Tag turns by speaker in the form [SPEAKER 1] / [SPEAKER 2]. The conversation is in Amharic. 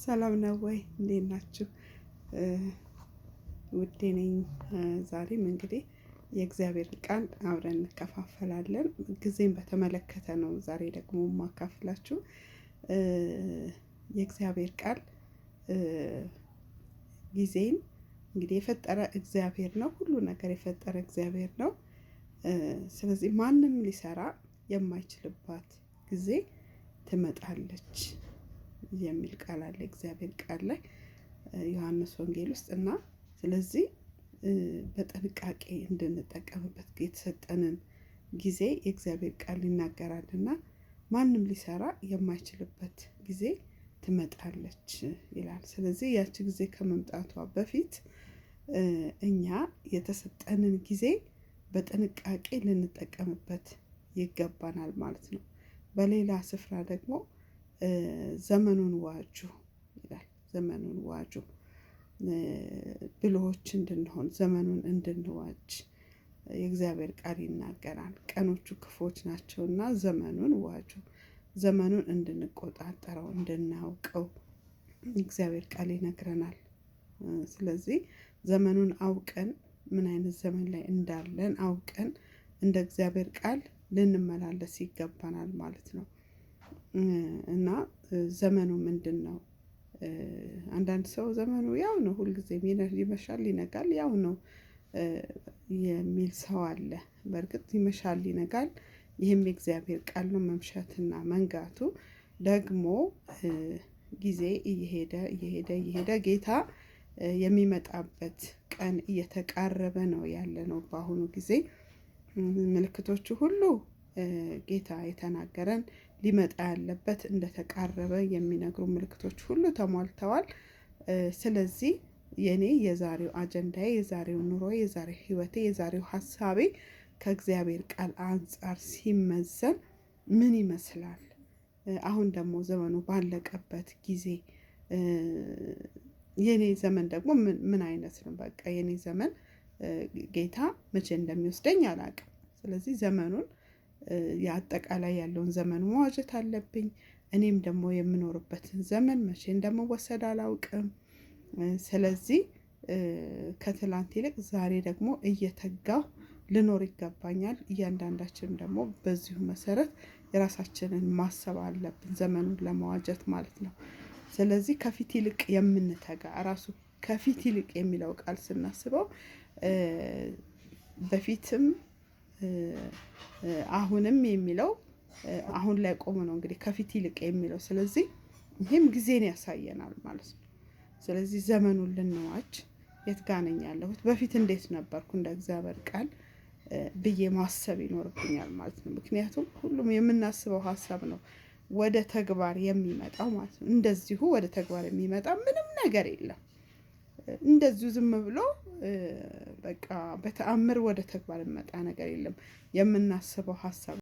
[SPEAKER 1] ሰላም ነው ወይ? እንዴት ናችሁ? ውዴ ነኝ። ዛሬም እንግዲህ የእግዚአብሔር ቃል አብረን እንከፋፈላለን። ጊዜን በተመለከተ ነው ዛሬ ደግሞ የማካፍላችሁ። የእግዚአብሔር ቃል ጊዜን እንግዲህ የፈጠረ እግዚአብሔር ነው። ሁሉ ነገር የፈጠረ እግዚአብሔር ነው። ስለዚህ ማንም ሊሰራ የማይችልባት ጊዜ ትመጣለች የሚል ቃል አለ እግዚአብሔር ቃል ላይ ዮሐንስ ወንጌል ውስጥ እና ስለዚህ በጥንቃቄ እንድንጠቀምበት የተሰጠንን ጊዜ የእግዚአብሔር ቃል ይናገራልና ማንም ሊሰራ የማይችልበት ጊዜ ትመጣለች ይላል። ስለዚህ ያቺ ጊዜ ከመምጣቷ በፊት እኛ የተሰጠንን ጊዜ በጥንቃቄ ልንጠቀምበት ይገባናል ማለት ነው። በሌላ ስፍራ ደግሞ ዘመኑን ዋጁ ይላል። ዘመኑን ዋጁ፣ ብልሆች እንድንሆን ዘመኑን እንድንዋጅ የእግዚአብሔር ቃል ይናገራል። ቀኖቹ ክፉዎች ናቸውና ዘመኑን ዋጁ፣ ዘመኑን እንድንቆጣጠረው እንድናውቀው እግዚአብሔር ቃል ይነግረናል። ስለዚህ ዘመኑን አውቀን ምን አይነት ዘመን ላይ እንዳለን አውቀን እንደ እግዚአብሔር ቃል ልንመላለስ ይገባናል ማለት ነው። እና ዘመኑ ምንድነው? አንዳንድ ሰው ዘመኑ ያው ነው፣ ሁልጊዜም ይመሻል ይነጋል ያው ነው የሚል ሰው አለ። በእርግጥ ይመሻል ይነጋል፣ ይህም የእግዚአብሔር ቃል ነው። መምሸትና መንጋቱ ደግሞ ጊዜ እየሄደ ጌታ የሚመጣበት ቀን እየተቃረበ ነው ያለነው። በአሁኑ ጊዜ ምልክቶቹ ሁሉ ጌታ የተናገረን ሊመጣ ያለበት እንደተቃረበ የሚነግሩ ምልክቶች ሁሉ ተሟልተዋል። ስለዚህ የኔ የዛሬው አጀንዳዬ፣ የዛሬው ኑሮዬ፣ የዛሬው ህይወቴ፣ የዛሬው ሀሳቤ ከእግዚአብሔር ቃል አንፃር ሲመዘን ምን ይመስላል? አሁን ደግሞ ዘመኑ ባለቀበት ጊዜ የኔ ዘመን ደግሞ ምን አይነት ነው? በቃ የኔ ዘመን ጌታ መቼ እንደሚወስደኝ አላውቅም። ስለዚህ ዘመኑን የአጠቃላይ ያለውን ዘመን መዋጀት አለብኝ። እኔም ደግሞ የምኖርበትን ዘመን መቼ እንደምወሰድ አላውቅም። ስለዚህ ከትላንት ይልቅ ዛሬ ደግሞ እየተጋሁ ልኖር ይገባኛል። እያንዳንዳችን ደግሞ በዚሁ መሰረት የራሳችንን ማሰብ አለብን፣ ዘመኑን ለመዋጀት ማለት ነው። ስለዚህ ከፊት ይልቅ የምንተጋ ራሱ ከፊት ይልቅ የሚለው ቃል ስናስበው በፊትም አሁንም የሚለው አሁን ላይ ቆሞ ነው እንግዲህ ከፊት ይልቅ የሚለው። ስለዚህ ይሄም ጊዜን ያሳየናል ማለት ነው። ስለዚህ ዘመኑን ልንዋጅ የት ጋር ነኝ ያለሁት፣ በፊት እንዴት ነበርኩ እንደ እግዚአብሔር ቃል ብዬ ማሰብ ይኖርብኛል ማለት ነው። ምክንያቱም ሁሉም የምናስበው ሀሳብ ነው ወደ ተግባር የሚመጣው ማለት ነው። እንደዚሁ ወደ ተግባር የሚመጣ ምንም ነገር የለም። እንደዚሁ ዝም ብሎ በቃ በተአምር ወደ ተግባር የሚመጣ ነገር የለም። የምናስበው ሀሳብ